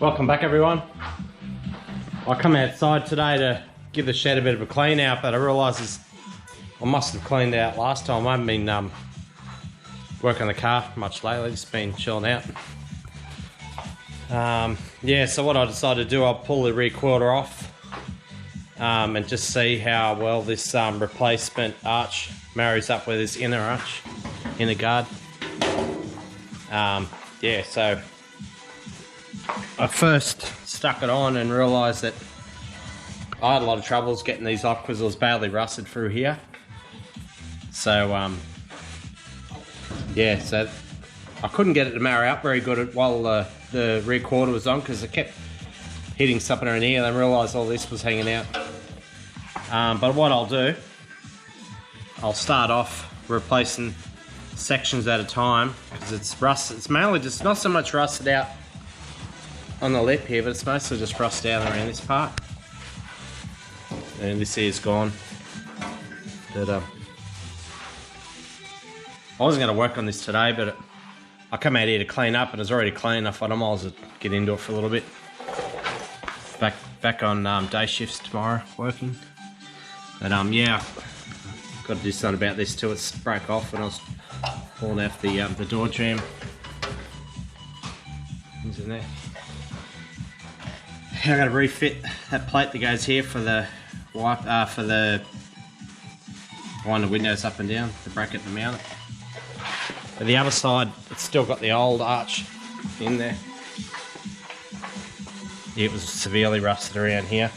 Welcome back, everyone. I come outside today to give the shed a bit of a clean out, but I realise I must have cleaned out last time. I haven't been working on the car much lately, just been chilling out. Yeah, so what I decided to do, I'll pull the rear quarter off and just see how well this replacement arch marries up with this inner arch, inner guard. Yeah, so I first stuck it on and realised that I had a lot of troubles getting these off because it was badly rusted through here. So yeah, so I couldn't get it to marry up very good while the rear quarter was on because it kept hitting something in here, and then realised all this was hanging out. But what I'll do, I'll start off replacing sections at a time because it's rusted. It's mainly just not so much rusted out on the lip here, but it's mostly just rusted out around this part. And this here is gone. But I wasn't going to work on this today, but I come out here to clean up, and it's already clean. I thought I might as well get into it for a little bit. Back on day shifts tomorrow, working. But yeah, got to do something about this too. It's broke off when I was pulling off the door jamb. Things in there. I got to refit that plate that goes here for the wipe, for the wind the windows up and down, the bracket to mount it. But the other side, it's still got the old arch in there. Yeah, it was severely rusted around here.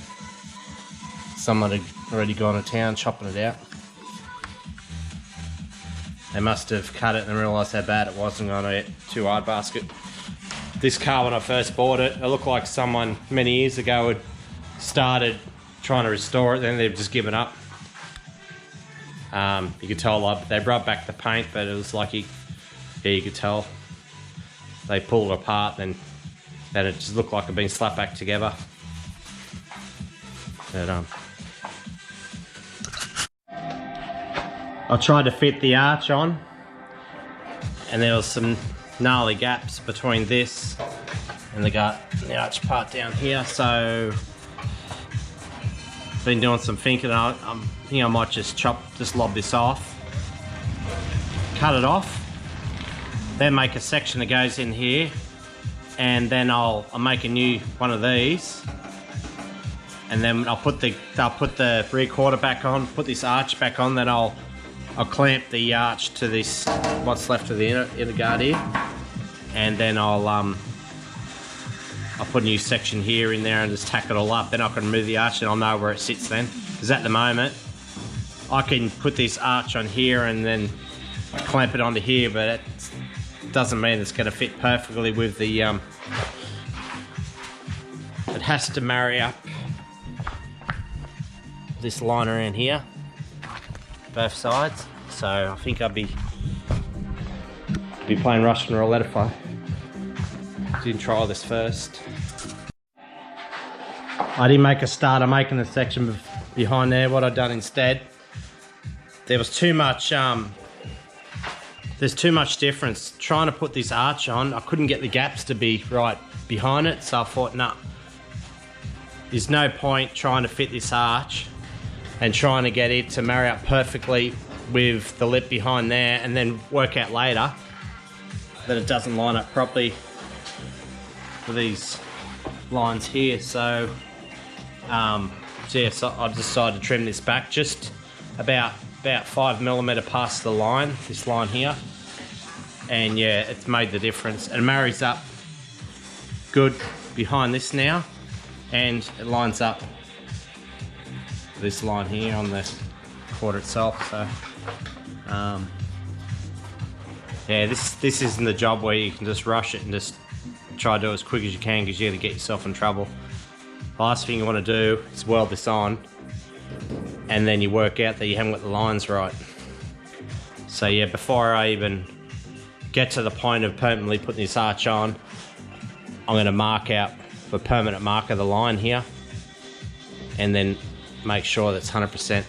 Someone had already gone to town chopping it out. They must have cut it and realised how bad it was and gone to too hard basket. This car, when I first bought it, it looked like someone many years ago had started trying to restore it, then they've just given up. You could tell they brought back the paint, but it was like, yeah, you could tell they pulled it apart, then it just looked like it had been slapped back together. But I tried to fit the arch on, and there was some gnarly gaps between this and the arch part down here, so been doing some thinking. I think I might just lob this off, cut it off, then make a section that goes in here, and then I'll make a new one of these, and then I'll put the rear quarter back on, put this arch back on, then I'll clamp the arch to this, what's left of the inner guard here, and then I'll put a new section here in there and just tack it all up. Then I can remove the arch and I'll know where it sits then. Because at the moment, I can put this arch on here and then clamp it onto here, but it doesn't mean it's going to fit perfectly with the, it has to marry up this line around here, both sides. So I think I'd be playing Russian roulette if I didn't try this first. I didn't make a start of making the section behind there. What I've done instead, there was too much, there's too much difference. Trying to put this arch on, I couldn't get the gaps to be right behind it, so I thought, nah, there's no point trying to fit this arch and trying to get it to marry up perfectly with the lip behind there and then work out later that it doesn't line up properly for these lines here. So yeah, so I decided to trim this back just about 5mm past the line, this line here, and yeah, it's made the difference. It marries up good behind this now, and it lines up this line here on the quarter itself. So yeah, this isn't the job where you can just rush it and just try to do it as quick as you can, because you're going to get yourself in trouble. The last thing you want to do is weld this on and then you work out that you haven't got the lines right. So yeah, before I even get to the point of permanently putting this arch on, I'm going to mark out for permanent marker the line here and then make sure that's 100%.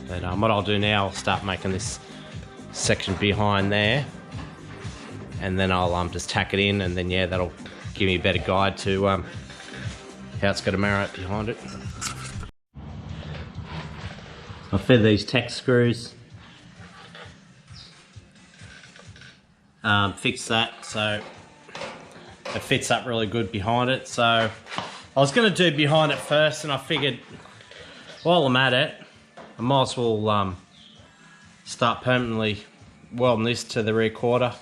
But what I'll do now, I'll start making this section behind there, and then I'll just tack it in, and then yeah, that'll give me a better guide to how it's going to marry behind it. I fed these tech screws, fix that so it fits up really good behind it. So I was going to do behind it first, and I figured while I'm at it, I might as well start permanently welding this to the rear quarter.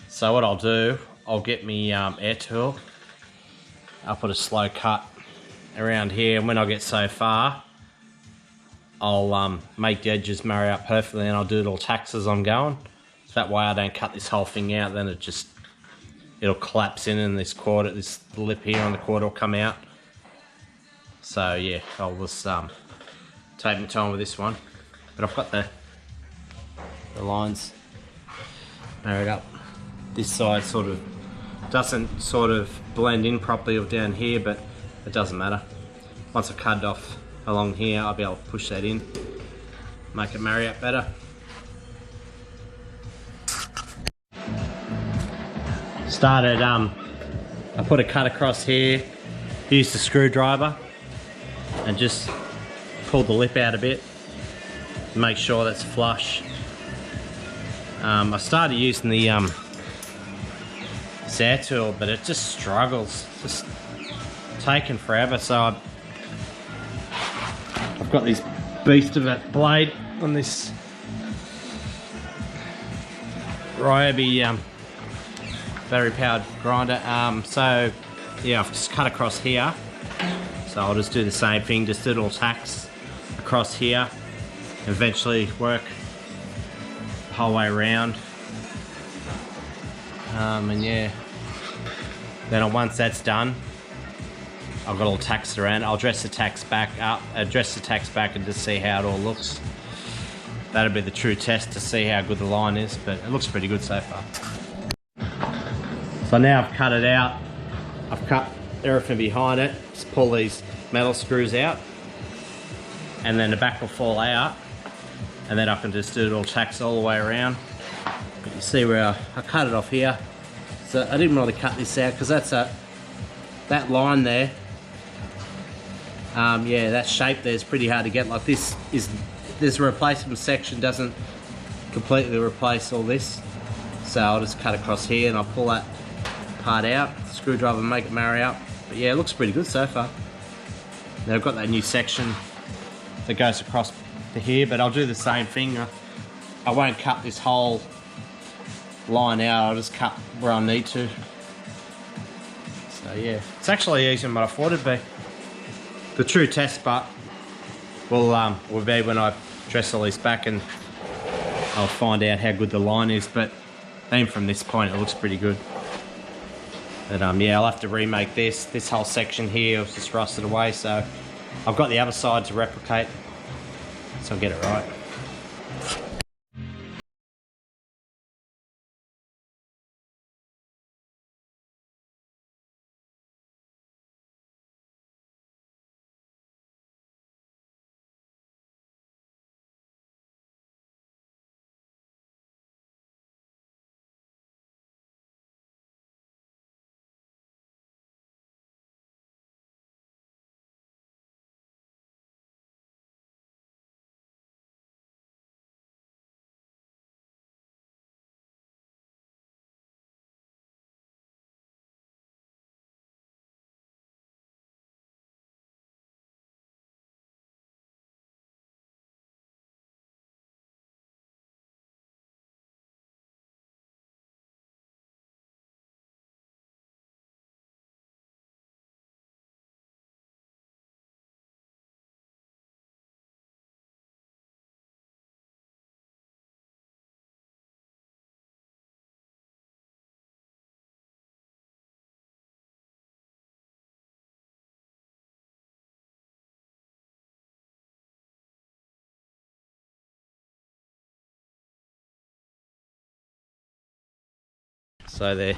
So what I'll do, I'll get me air tool, I'll put a slow cut around here, and when I get so far, I'll make the edges marry up perfectly, and I'll do little tacks as I'm going. So that way I don't cut this whole thing out, then it'll collapse in, and this quarter, this lip here on the quarter will come out. So yeah, I'll just take my time with this one. But I've got the lines married up. This side sort of doesn't sort of blend in properly down here, but it doesn't matter. Once I cut it off along here, I'll be able to push that in, make it marry up better. Started, I put a cut across here, used the screwdriver and just pulled the lip out a bit, make sure that's flush. I started using the air tool, but it just struggles, just taking forever. So I've got this beast of a blade on this Ryobi battery powered grinder. So yeah, I've just cut across here. So I'll just do the same thing, just do little tacks across here, eventually work the whole way around. And yeah, then once that's done, I've got all tacks around. I'll dress the tacks back up, and just see how it all looks. That'll be the true test to see how good the line is, but it looks pretty good so far. So now I've cut it out. I've cut everything behind it. Just pull these metal screws out, and then the back will fall out, and then I can just do little tacks all the way around. But you see where I cut it off here. So I didn't really cut this out because that line there. Yeah, that shape there is pretty hard to get. Like this a replacement section, doesn't completely replace all this. So I'll just cut across here and I'll pull that part out, screwdriver, and make it marry up. But yeah, it looks pretty good so far. Now I've got that new section that goes across to here, but I'll do the same thing. I won't cut this whole line out, I'll just cut where I need to. So yeah, it's actually easier than what I thought it'd be. The true test part will be when I dress all these back, and I'll find out how good the line is, but even from this point it looks pretty good. But yeah, I'll have to remake this whole section here was just rusted away, so I've got the other side to replicate, so I'll get it right. So they're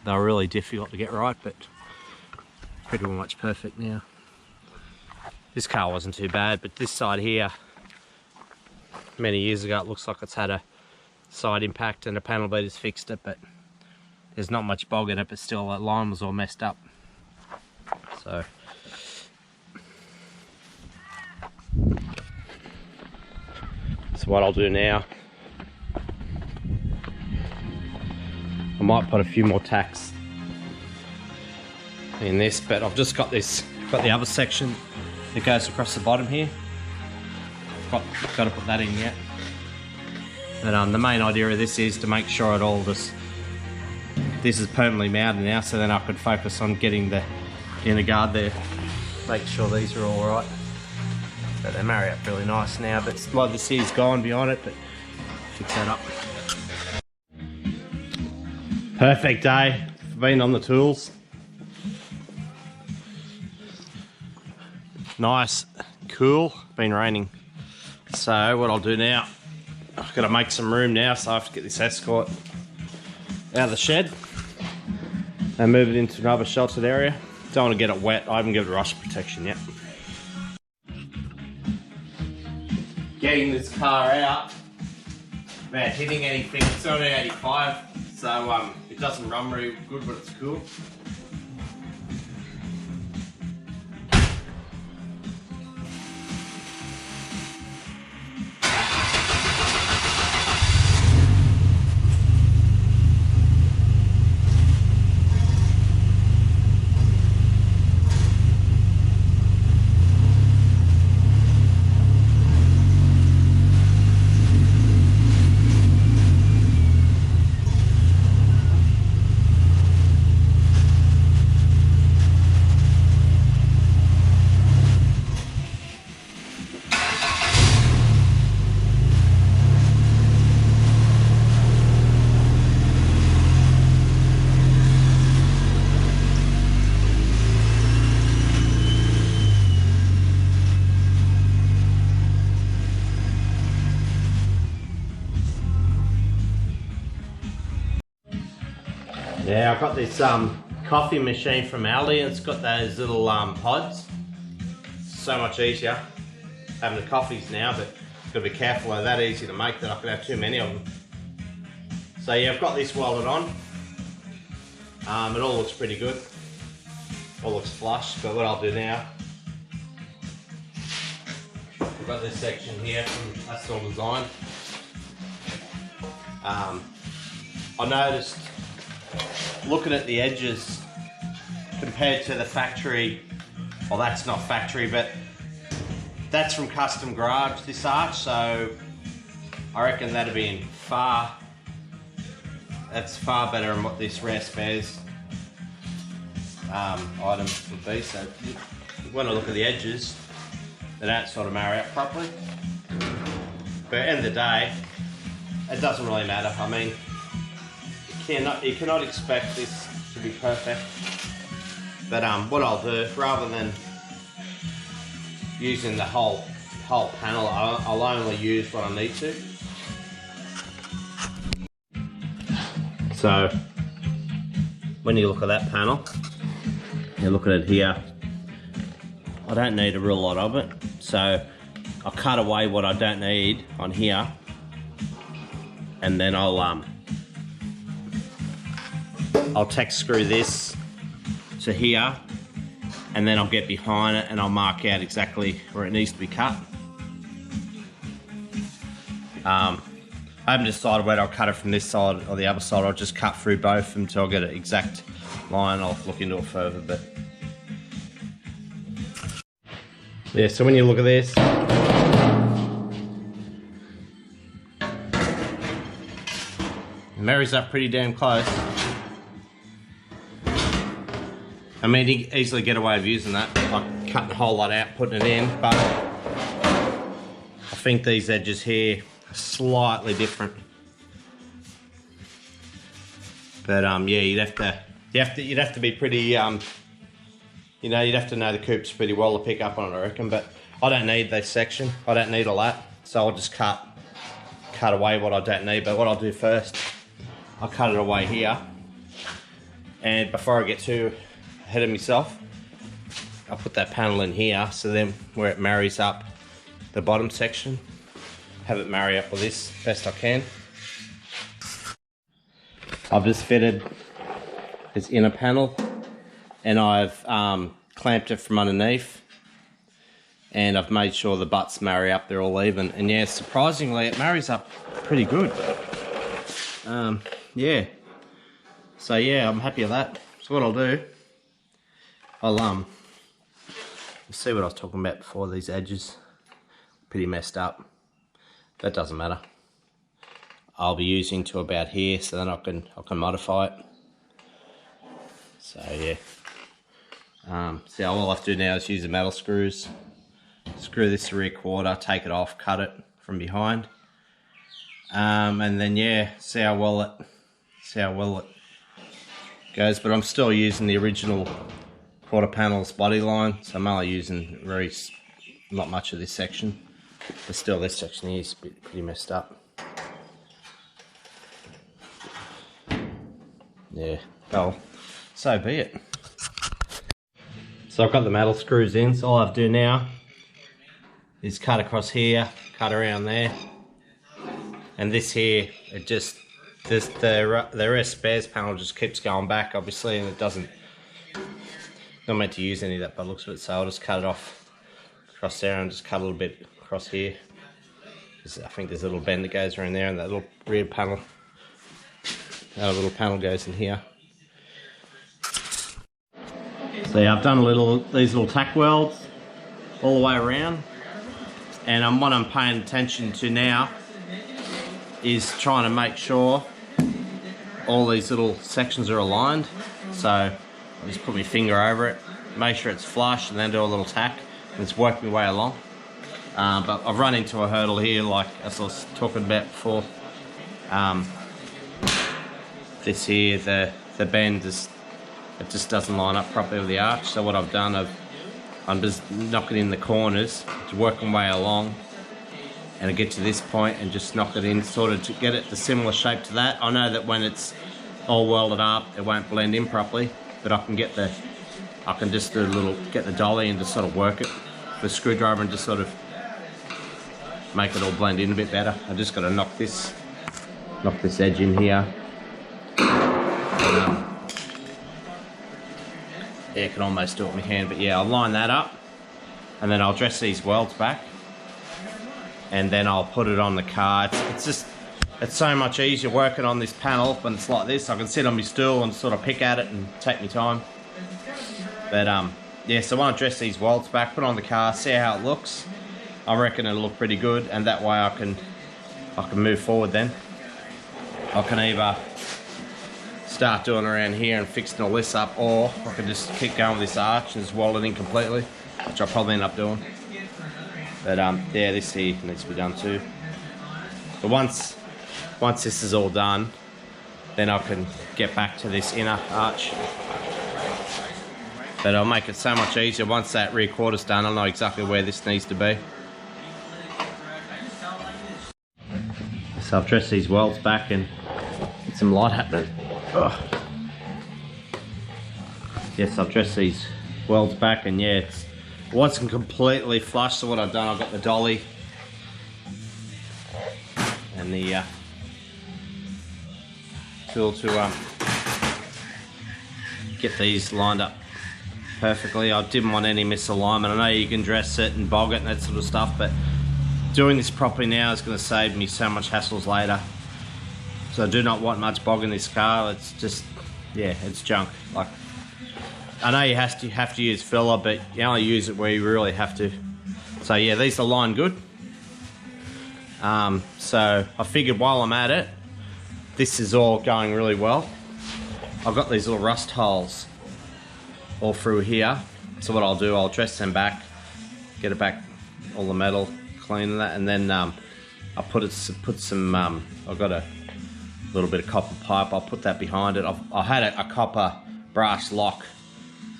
really difficult to get right, but pretty much perfect now. This car wasn't too bad, but this side here, many years ago, it looks like it's had a side impact and the panel beaters fixed it, but there's not much bog in it, but still that line was all messed up. So what I'll do now, I might put a few more tacks in this, but I've just got the other section that goes across the bottom here. Got to put that in yet. But the main idea of this is to make sure this is permanently mounted now, so then I could focus on getting the inner guard there. Make sure these are all right. But they marry up really nice now, but like this here's gone behind it, but fix that up. Perfect day for being on the tools. Nice, cool, been raining. So what I'll do now, I've got to make some room now, so I have to get this Escort out of the shed and move it into another sheltered area. Don't want to get it wet, I haven't given it rust protection yet. Getting this car out without hitting anything, it's only 85, so it doesn't run very good, but it's cool. Yeah, I've got this coffee machine from Aldi, and it's got those little pods. So much easier having the coffees now, but got to be careful, they're that easy to make that I could have too many of them. So yeah, I've got this welded on. It all looks pretty good. All looks flush, but what I'll do now, I've got this section here from Astor Design. I noticed, looking at the edges compared to the factory, well that's not factory, but that's from Custom Garage, this arch, so I reckon that'd be that's far better than what this rare spares item would be. So when I look at the edges, they don't sort of marry up properly. But at the end of the day, it doesn't really matter. I mean, you cannot expect this to be perfect. But what I'll do, rather than using the whole panel, I'll only use what I need to. So when you look at that panel, you look at it here, I don't need a real lot of it, so I'll cut away what I don't need on here, and then I'll tack screw this to here, and then I'll get behind it and I'll mark out exactly where it needs to be cut. I haven't decided whether I'll cut it from this side or the other side. I'll just cut through both until I get an exact line. I'll look into it further, but yeah, so when you look at this, it marries up pretty damn close. I mean, you can easily get away with using that, like cutting a whole lot out, putting it in, but I think these edges here are slightly different. But yeah, you'd have to be pretty, you know, you'd have to know the coops pretty well to pick up on it, I reckon. But I don't need this section. I don't need all that, so I'll just cut away what I don't need. But what I'll do first, I'll cut it away here, and before I get too ahead of myself, I'll put that panel in here, so then where it marries up the bottom section, have it marry up with this best I can. I've just fitted this inner panel, and I've clamped it from underneath, and I've made sure the butts marry up, they're all even, and yeah, surprisingly it marries up pretty good. Yeah, so yeah, I'm happy with that. So what I'll do, I'll see what I was talking about before, these edges, pretty messed up. That doesn't matter. I'll be using to about here, so then I can modify it. So yeah. So all I have to do now is use the metal screws, screw this to rear quarter, take it off, cut it from behind, and then yeah, see how well it goes. But I'm still using the original quarter panels body line, so I'm only using not much of this section, but still this section here is pretty messed up. Yeah, well, so be it. So I've got the metal screws in, so all I have to do now is cut across here, cut around there, and this here, it just, the rest spares panel just keeps going back, obviously, and it doesn't, not meant to use any of that by the looks of it, so I'll just cut it off across there and just cut a little bit across here. I think there's a little bend that goes around there, and that little rear panel, that little panel goes in here. So yeah, I've done these little tack welds all the way around, and what I'm paying attention to now is trying to make sure all these little sections are aligned. So I just put my finger over it, make sure it's flush, and then do a little tack, and it's worked my way along. But I've run into a hurdle here, like as I was talking about before. This here, the bend is, it just doesn't line up properly with the arch. So what I've done, I'm just knocking in the corners to work my way along, and I get to this point and just knock it in, sort of to get it the similar shape to that. I know that when it's all welded up, it won't blend in properly, but I can get just get the dolly and just sort of work it with the screwdriver and just sort of make it all blend in a bit better. I just got to knock this edge in here. Yeah, I can almost do it with my hand, but yeah, I'll line that up, and then I'll dress these welds back, and then I'll put it on the car. It's so much easier working on this panel when it's like this. I can sit on my stool and sort of pick at it and take my time. But yeah, so when I dress these welds back, put it on the car, see how it looks. I reckon it'll look pretty good, and that way I can move forward then. I can either start doing around here and fixing all this up, or I can just keep going with this arch and just weld it in completely, which I'll probably end up doing. But yeah, this here needs to be done too. But once this is all done, then I can get back to this inner arch. But I'll make it so much easier once that rear quarter's done. I'll know exactly where this needs to be. So I've dressed these welds back and get some light happening. Ugh. Yes, I've dressed these welds back, and yeah, it wasn't completely flush. So what I've done, I've got the dolly and the tool to get these lined up perfectly. I didn't want any misalignment. I know you can dress it and bog it and that sort of stuff, but doing this properly now is going to save me so much hassles later. So I do not want much bog in this car. It's just, yeah, it's junk. Like, I know you have to use filler, but you only use it where you really have to. So yeah, these are lined good. So I figured while I'm at it, this is all going really well. I've got these little rust holes all through here. So what I'll do, I'll dress them back, get it back, all the metal, clean that, and then I'll put some, I've got a little bit of copper pipe, I'll put that behind it. I had a copper brass lock,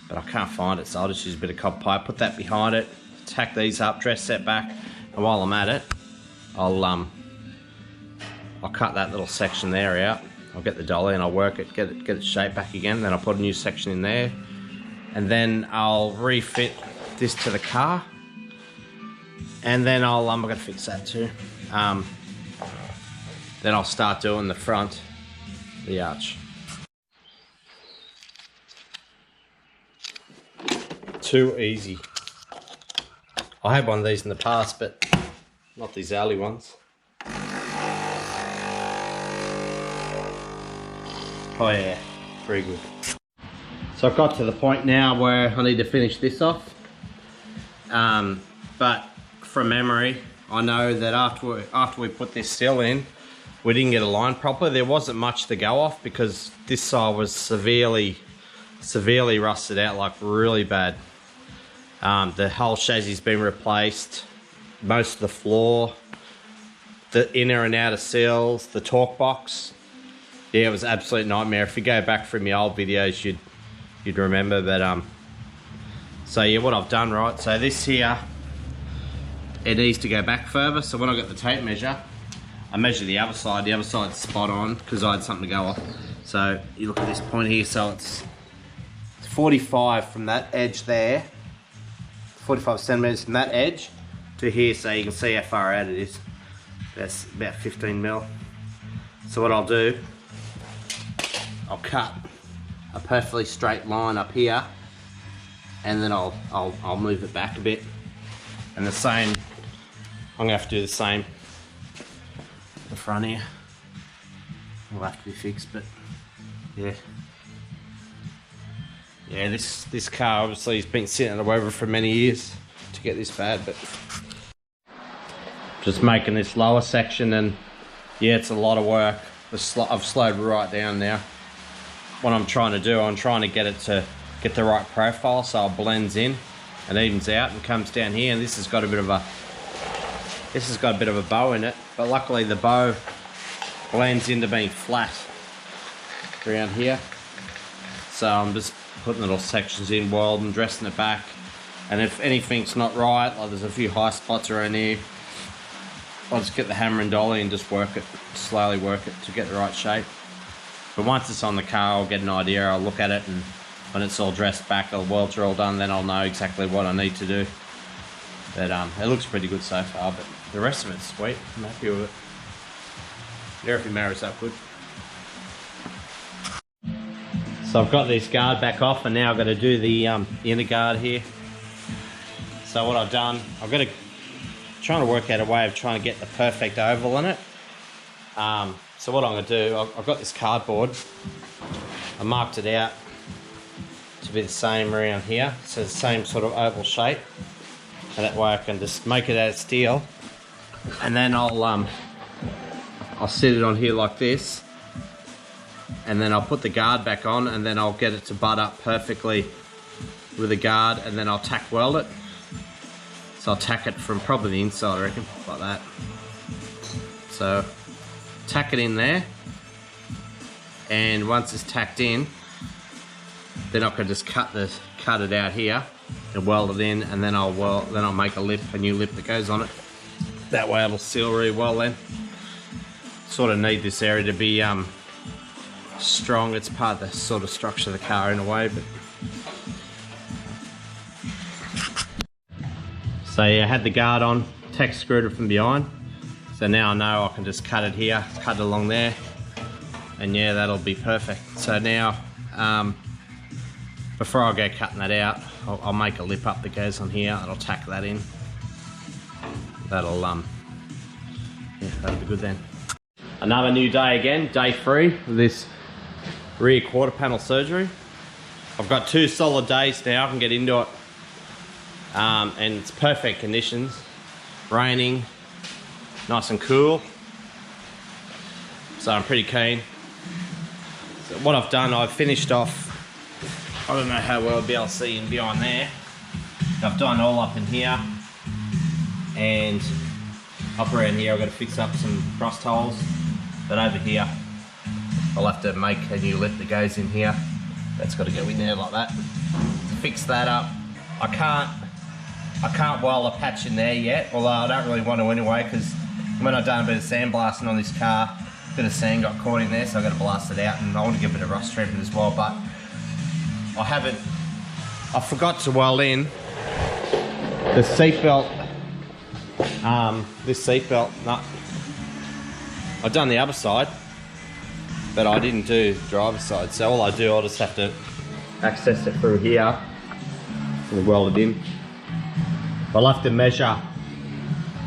but I can't find it, so I'll just use a bit of copper pipe, put that behind it, tack these up, dress that back, and while I'm at it, I'll cut that little section there out. I'll get the dolly and I'll work it, get it shaped back again, then I'll put a new section in there, and then I'll refit this to the car, and then I'm gonna fix that too. Then I'll start doing the front, the arch. too easy. I had one of these in the past, but not these alley ones. Oh yeah, very good. So I've got to the point now where I need to finish this off. But from memory, I know that after we put this sill in, we didn't get a line proper. There wasn't much to go off because this side was severely rusted out, like really bad. The whole chassis has been replaced, most of the floor, the inner and outer sills, the torque box. Yeah, it was an absolute nightmare. If you go back from your old videos, you'd remember. But so yeah, what I've done, right? So this here, it needs to go back further. So when I got the tape measure, I measured the other side. The other side's spot on because I had something to go off. So you look at this point here. So it's 45 from that edge there, 45 centimeters from that edge to here. So you can see how far out it is. That's about 15 mil. So what I'll do, I'll cut a perfectly straight line up here, and then I'll move it back a bit. And the same, I'm gonna have to do the same the front here. Will have to be fixed, but yeah. Yeah, this car obviously has been sitting at the weather for many years to get this bad, but just making this lower section, and yeah, it's a lot of work. I've slowed right down now. What I'm trying to do, I'm trying to get it to get the right profile so it blends in and evens out and comes down here. And this has got a bit of a bow in it, but luckily the bow blends into being flat around here. So I'm just putting little sections in, welding, dressing it back, and if anything's not right, like there's a few high spots around here, I'll just get the hammer and dolly and just work it, slowly work it to get the right shape. But once it's on the car, I'll get an idea, I'll look at it, and when it's all dressed back, the welds are all done, then I'll know exactly what I need to do. But it looks pretty good so far, but the rest of it's sweet. I'm happy with it. Everything marries up good. So I've got this guard back off, and now I've got to do the inner guard here. So what I've done, trying to work out a way of trying to get the perfect oval in it. So what I'm going to do, I've got this cardboard. I marked it out to be the same around here, so the same sort of oval shape, and that way I can just make it out of steel, and then I'll sit it on here like this, and then I'll put the guard back on, and then I'll get it to butt up perfectly with the guard, and then I'll tack weld it. So I'll tack it from probably the inside, I reckon, like that. So tack it in there, and once it's tacked in, then I can just cut it out here and weld it in, and then I'll make a new lip that goes on it. That way it'll seal really well then. Sort of need this area to be strong. It's part of the sort of structure of the car in a way, but so yeah, I had the guard on, tack screwed it from behind. So now I know I can just cut it here, cut it along there, and yeah, that'll be perfect. So now, before I go cutting that out, I'll make a lip up that goes on here, and I'll tack that in. That'll be good then. Another new day again, day 3 of this rear quarter panel surgery. I've got 2 solid days now, I can get into it. And it's perfect conditions, raining, nice and cool, so I'm pretty keen. So what I've done, I've finished off, I don't know how well I'll be able to see in behind there, I've done all up in here, and up around here I've got to fix up some frost holes, but over here I'll have to make a new lip that goes in here. That's got to go in there like that. Fix that up. I can't weld a patch in there yet, although I don't really want to anyway, because when I've done a bit of sandblasting on this car, a bit of sand got caught in there, so I've got to blast it out, and I want to get a bit of rust treatment as well, but I forgot to weld in the seatbelt, this seatbelt nut. I've done the other side, but I didn't do the driver's side, so all I do, I'll just have to access it through here. and weld it in. I'll have to measure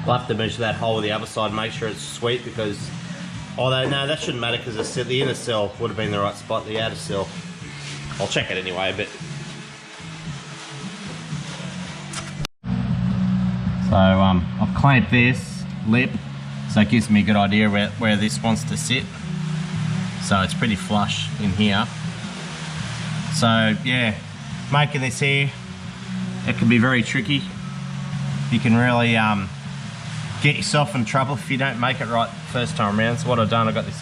that hole with the other side, make sure it's sweet, because although no, that shouldn't matter because the inner cell would have been the right spot. The outer cell, I'll check it anyway. But so I've clamped this lip, so it gives me a good idea where this wants to sit. So it's pretty flush in here. So yeah, making this here, it can be very tricky. You can really get yourself in trouble if you don't make it right first time around. So what I've done, I've got this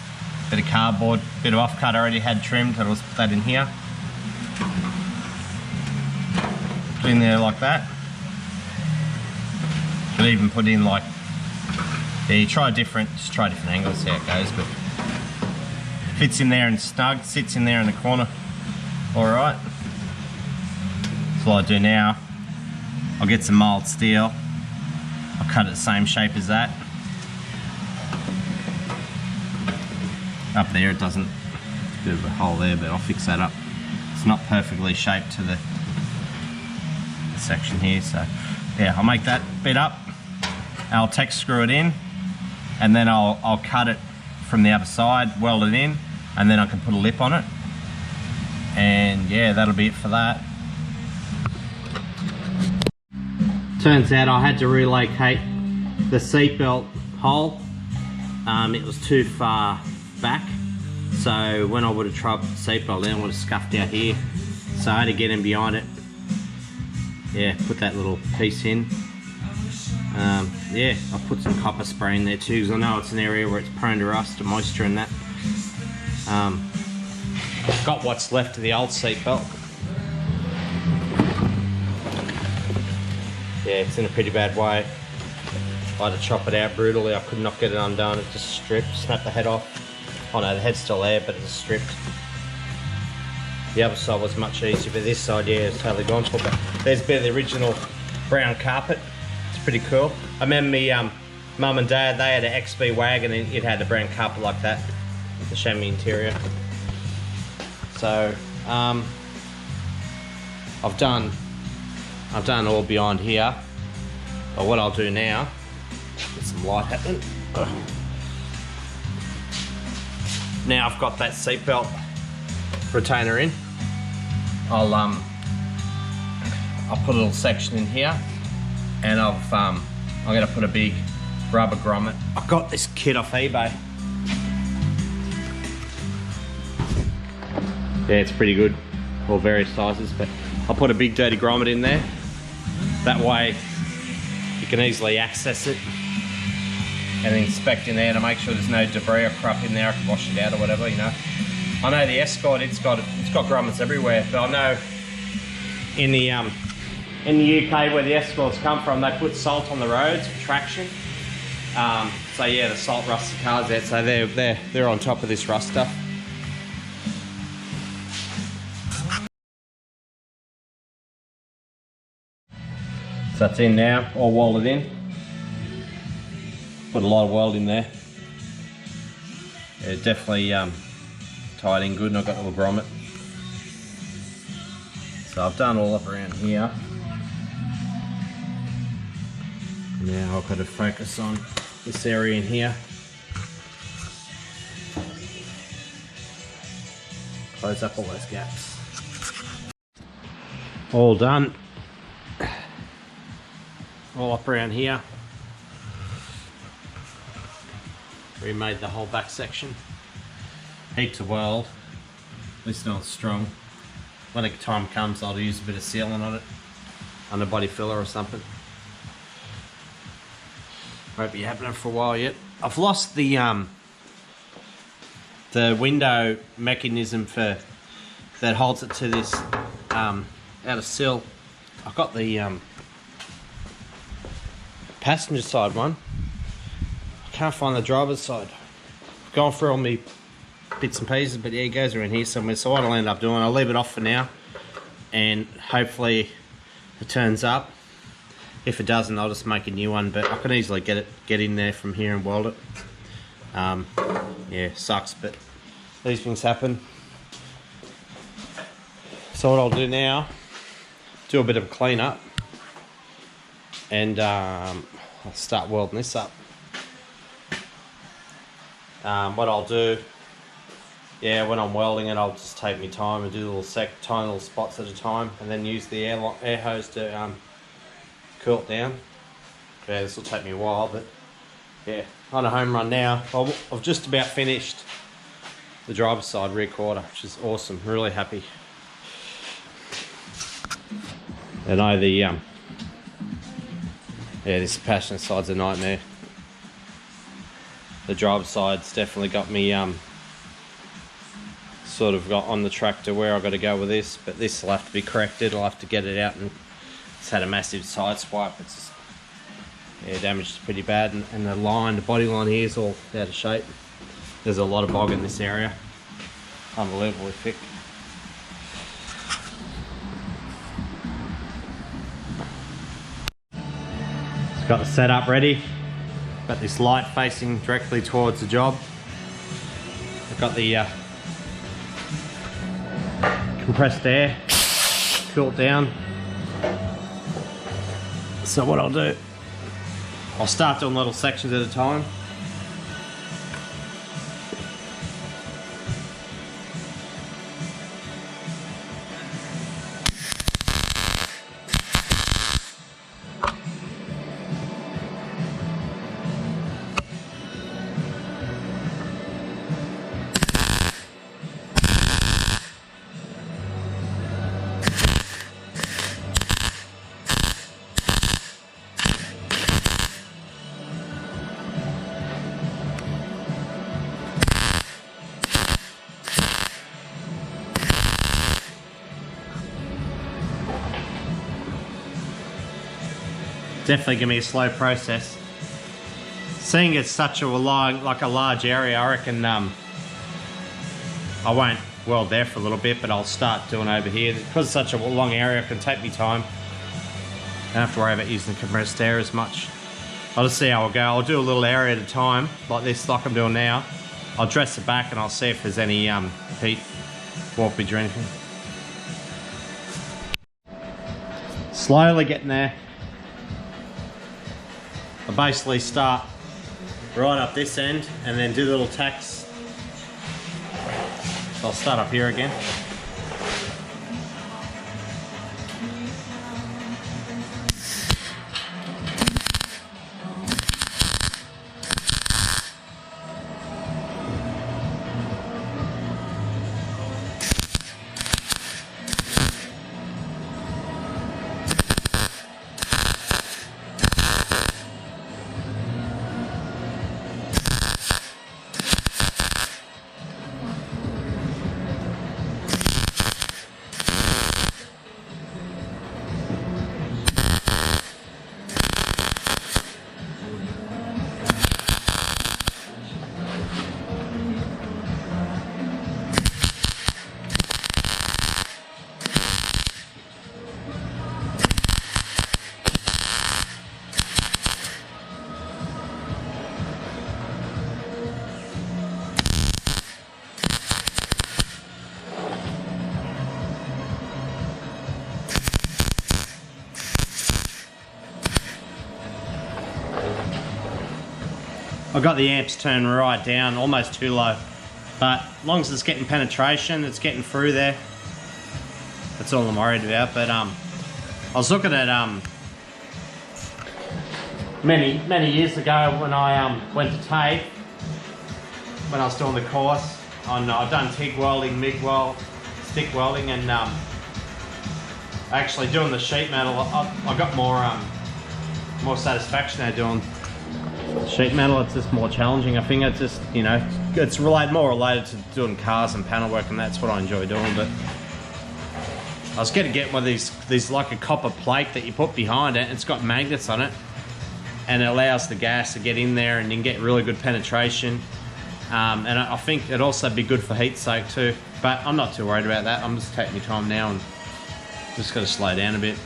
bit of cardboard, bit of offcut I already had trimmed. I'll just put that in here. Put in there like that. Could even put in like, yeah, you try different angles, see how it goes, but fits in there and snug, sits in there in the corner. Alright. So what I do now, I'll get some mild steel. I'll cut it the same shape as that. Up there it doesn't, a bit of a hole there, but I'll fix that up. It's not perfectly shaped to the section here, so yeah, I'll make that bit up. I'll tack screw it in, and then I'll cut it from the other side, weld it in, and then I can put a lip on it. And yeah, that'll be it for that. Turns out I had to relocate the seatbelt hole. It was too far back, so when I would have tried the seatbelt in, I would have scuffed out here. So I had to get in behind it. Yeah, put that little piece in. Yeah, I'll put some copper spray in there too, because I know it's an area where it's prone to rust and moisture and that. Got what's left of the old seatbelt. Yeah, it's in a pretty bad way. I had to chop it out brutally. I could not get it undone. It just stripped, snapped the head off. Oh no, the head's still there, but it's stripped. The other side was much easier, but this side, yeah, it's totally gone for. But there's a bit of the original brown carpet. It's pretty cool. I remember me mum and dad, they had an XB wagon and it had the brown carpet like that, the chamois interior. So I've done all behind here. But what I'll do now, get some light happening. Now I've got that seatbelt retainer in. I'll put a little section in here, and I'm gonna put a big rubber grommet. I got this kit off eBay. Yeah, it's pretty good, all various sizes, but I'll put a big dirty grommet in there. That way you can easily access it and inspect in there to make sure there's no debris or crap in there. I can wash it out or whatever, you know. I know the Escort, it's got grommets everywhere, but I know in the UK where the Escorts come from, they put salt on the roads for traction. So yeah, the salt rusts the cars out, so they're on top of this rust stuff. So that's in now, all welded in. Put a lot of weld in there. Yeah, definitely tied in good, and I've got a little grommet. So I've done all up around here. Now I've got to focus on this area in here. Close up all those gaps. All done. All up around here. Remade the whole back section. Heaps of weld. At least not strong. When the time comes, I'll use a bit of sealant on it. Underbody filler or something. Won't be happening for a while yet. I've lost the window mechanism for that holds it to this outer sill. I've got the passenger side one. I can't find the driver's side. I've gone through all my bits and pieces, but yeah, it goes around here somewhere. So what I'll end up doing, I'll leave it off for now, and hopefully it turns up. If it doesn't, I'll just make a new one, but I can easily get in there from here and weld it. Yeah, sucks, but these things happen. So what I'll do now, do a bit of a clean up, and I'll start welding this up. What I'll do, yeah, when I'm welding it, I'll just take my time and do tiny little spots at a time, and then use the air hose to cool it down. Yeah, this will take me a while, but yeah, on a home run now. I've just about finished the driver's side rear quarter, which is awesome. Really happy. I know the yeah, this passenger side's a nightmare. The driver's side's definitely got me sort of got on the track to where I've got to go with this, but this will have to be corrected. I'll have to get it out, and it's had a massive side swipe. It's just, yeah, damaged pretty bad, and the body line here is all out of shape. There's a lot of bog in this area. Unbelievably thick. It's got the setup ready. Got this light facing directly towards the job. I've got the compressed air, cool it down. So what I'll do, I'll start doing little sections at a time. Definitely gonna be a slow process. Seeing it's such a large area, I reckon I won't weld there for a little bit, but I'll start doing over here. Because it's such a long area, it can take me time. I don't have to worry about using the compressed air as much. I'll just see how I go. I'll do a little area at a time, like this, like I'm doing now. I'll dress it back and I'll see if there's any heat, warpage or anything. Slowly getting there. I basically start right up this end and then do little tacks. So I'll start up here again. I've got the amps turned right down, almost too low. But as long as it's getting penetration, it's getting through there. That's all I'm worried about. But I was looking at many years ago when I went to TAFE, when I was doing the course. I've done TIG welding, MIG weld, stick welding, and actually doing the sheet metal. I got more satisfaction out of doing sheet metal. It's just more challenging. I think it's just, you know, it's more related to doing cars and panel work, and that's what I enjoy doing. But I was going to get one of these like a copper plate that you put behind it, and it's got magnets on it, and it allows the gas to get in there, and you can get really good penetration. And I think it'd also be good for heat soak too. But I'm not too worried about that. I'm just taking my time now and just got to slow down a bit.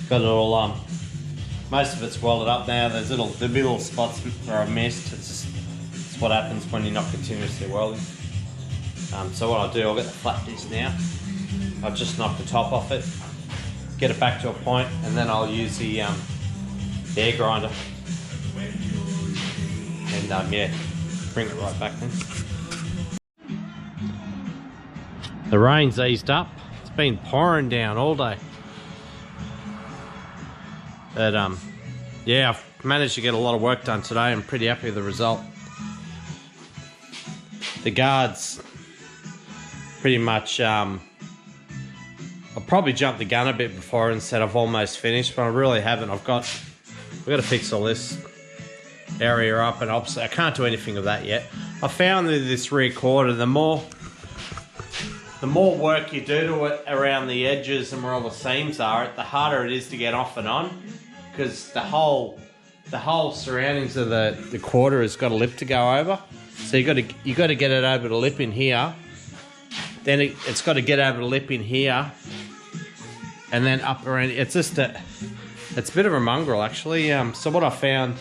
Got it all Most of it's welded up now. There's the little spots where I missed. It's what happens when you're not continuously welding. So what I'll do, I'll get the flat disc now. I'll just knock the top off it, get it back to a point, and then I'll use the air grinder. And yeah, bring it right back then. The rain's eased up. It's been pouring down all day. But yeah, I've managed to get a lot of work done today. I'm pretty happy with the result. The guards pretty much, I'll probably jump the gun a bit before and said I've almost finished, but I really haven't. I've got to fix all this area up, and obviously I can't do anything of that yet. I found that this rear quarter, the more work you do to it around the edges and where all the seams are, the harder it is to get off and on, because the whole surroundings of the quarter has got a lip to go over. So you got to get it over the lip in here. Then it's got to get over the lip in here, and then up around. It's just it's a bit of a mongrel actually. So what I found,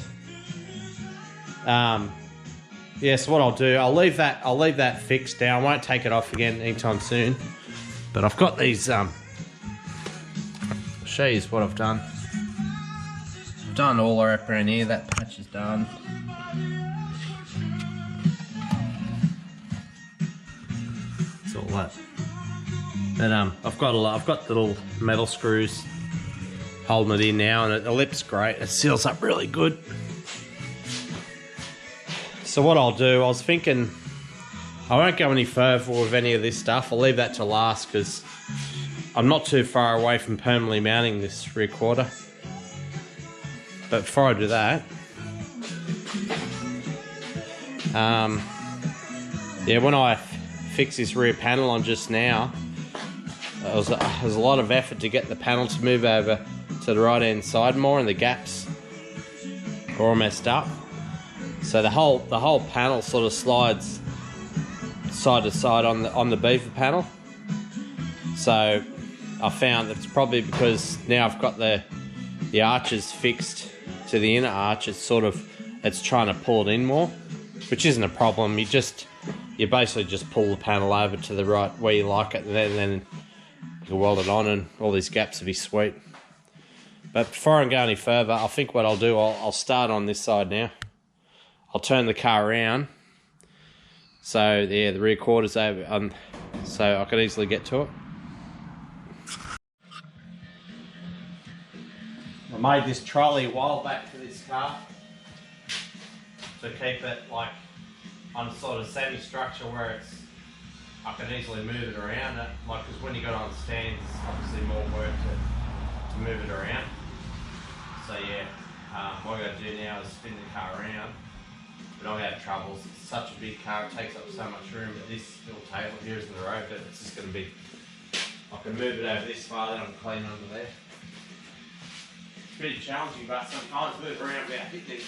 yeah. So what I'll do, I'll leave that fixed now. I won't take it off again anytime soon. But I've got these. I'll show you what I've done. I've done all up around here. That patch is done. That. But I've got the little metal screws holding it in now, and the lip's great. It seals up really good. So what I'll do, I was thinking I won't go any further with any of this stuff. I'll leave that to last because I'm not too far away from permanently mounting this rear quarter. But before I do that, yeah, when I fix this rear panel on just now, it was a lot of effort to get the panel to move over to the right hand side more, and the gaps are all messed up. So the whole panel sort of slides side to side on the beaver panel. So I found it's probably because now I've got the arches fixed to the inner arch. It's trying to pull it in more, which isn't a problem. You basically just pull the panel over to the right where you like it, and then you weld it on, and all these gaps will be sweet. But before I go any further, I think what I'll do, I'll start on this side now. I'll turn the car around, so yeah, the rear quarter's over, so I can easily get to it. I made this trolley a while back for this car to keep it like on a sort of semi-structure where I can easily move it around. Like, because when you got on stands, it's obviously more work to move it around. So yeah, what I got to do now is spin the car around. But I have troubles. It's such a big car, it takes up so much room. But this little table here is in the road, but it's just going to be. I can move it over this far, then I'm clean under there. It's pretty challenging, but sometimes move around about 50.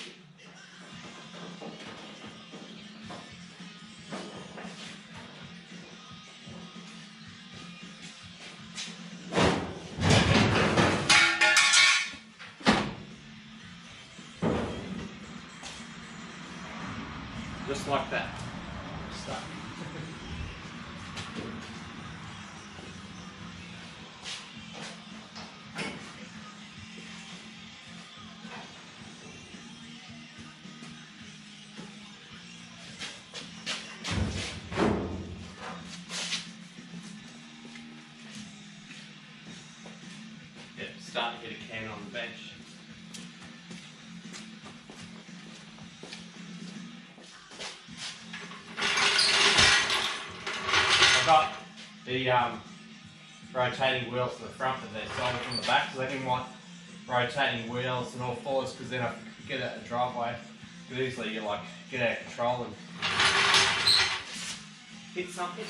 Just like that. Stuck. Yep, starting to get a can on the bench. Got the rotating wheels to the front, but they're solid from the back, because I didn't want rotating wheels and all fours, because then I could get out the driveway. Could easily get out of control and hit something.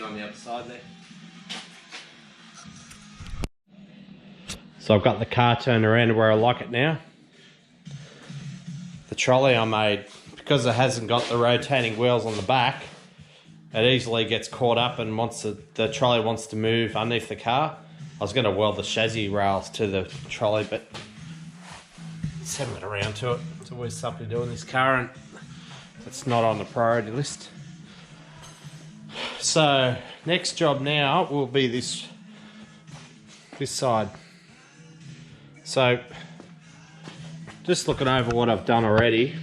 on the other side there. So I've got the car turned around to where I like it now. The trolley I made, because it hasn't got the rotating wheels on the back, it easily gets caught up, and once the trolley wants to move underneath the car, I was going to weld the chassis rails to the trolley, but just haven't got around to it. It's always something to do in this car, and it's not on the priority list. So next job now will be this side. So just looking over what I've done already,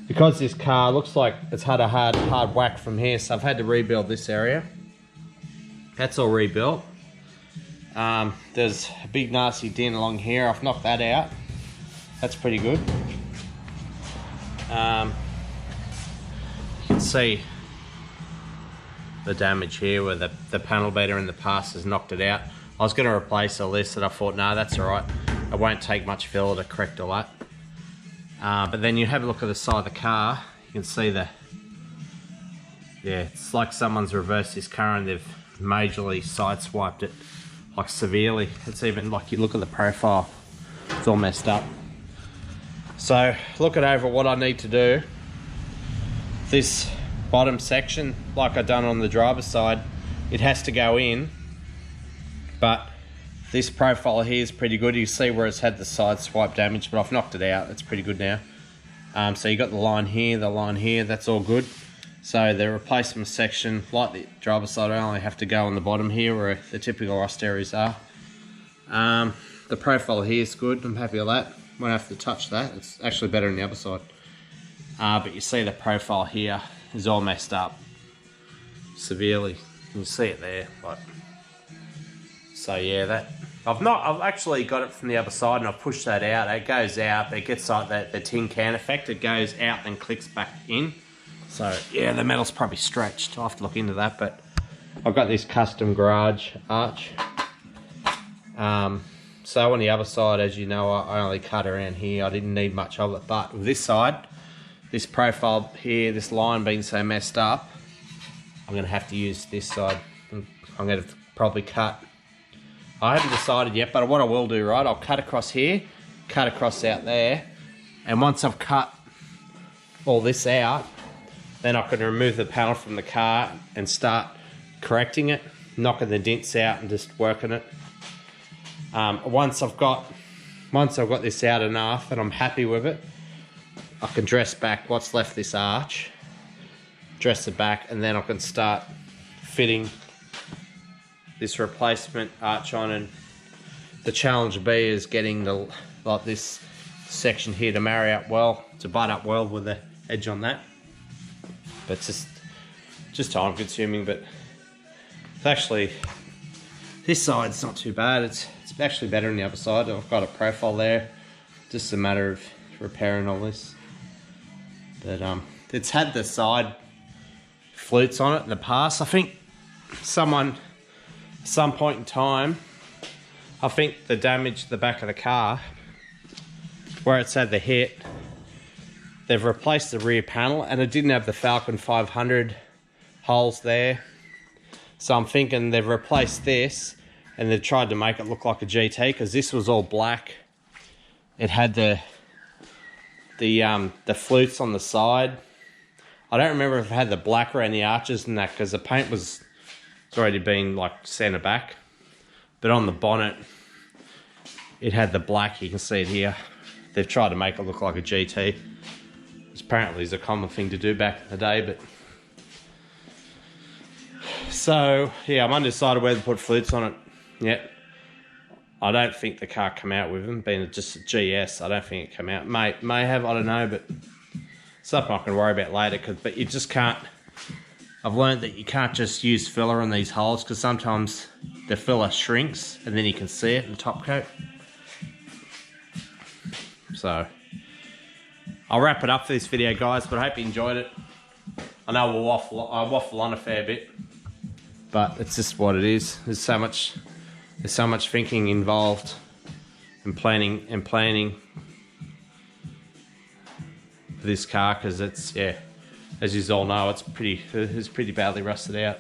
because this car looks like it's had a hard whack from here, so I've had to rebuild this area. That's all rebuilt. There's a big nasty dent along here. I've knocked that out. That's pretty good. You can see the damage here where the panel beater in the past has knocked it out. I was going to replace all this, and I thought, no, that's alright. It won't take much filler to correct all that. But then you have a look at the side of the car, you can see it's like someone's reversed this car and they've majorly sideswiped it, like severely. It's even like, you look at the profile, it's all messed up. So looking over what I need to do, this bottom section, like I done on the driver's side, it has to go in, but this profile here is pretty good. You see where it's had the side swipe damage, but I've knocked it out. It's pretty good now. So you got the line here, that's all good. So the replacement section, like the driver's side, I only have to go on the bottom here where the typical rust areas are. The profile here is good. I'm happy with that. Won't have to touch that. It's actually better than the other side. But you see the profile here is all messed up severely. You can see it there. So yeah, I've actually got it from the other side, and I've pushed that out. It goes out, it gets like the tin can effect. It goes out and clicks back in. So yeah, the metal's probably stretched. I'll have to look into that, but I've got this custom garage arch. So on the other side, as you know, I only cut around here. I didn't need much of it, but with this side, this profile here, this line being so messed up, I'm gonna have to use this side. I'm gonna probably cut, I haven't decided yet, but what I will do, right, I'll cut across here, cut across out there, and once I've cut all this out, then I can remove the panel from the car and start correcting it, knocking the dents out and just working it. Once I've got this out enough and I'm happy with it, I can dress back what's left this arch, dress it back, and then I can start fitting this replacement arch on. And the challenge will be is getting this section here to marry up well, to butt up well with the edge on that. But it's just time consuming, but it's actually, this side's not too bad. It's actually better than the other side. I've got a profile there, just a matter of repairing all this. But it's had the side flutes on it in the past. I think some point in time, I think the damage to the back of the car, where it's had the hit, they've replaced the rear panel, and it didn't have the Falcon 500 holes there. So I'm thinking they've replaced this, and they've tried to make it look like a GT, because this was all black. It had the flutes on the side. I don't remember if it had the black around the arches and that, because the paint was, it's already been like centre back. But on the bonnet, it had the black. You can see it here. They've tried to make it look like a GT. Which apparently is a common thing to do back in the day, but. So yeah, I'm undecided whether to put flutes on it yet. I don't think the car came out with them, being just a GS. I don't think it came out. May have, I don't know, but something I can worry about later. But you just can't. I've learned that you can't just use filler on these holes, because sometimes the filler shrinks and then you can see it in the top coat. So I'll wrap it up for this video, guys, but I hope you enjoyed it. I know I waffle on a fair bit, but it's just what it is. There's so much thinking involved and planning for this car, because it's, yeah, as you all know, it's pretty badly rusted out.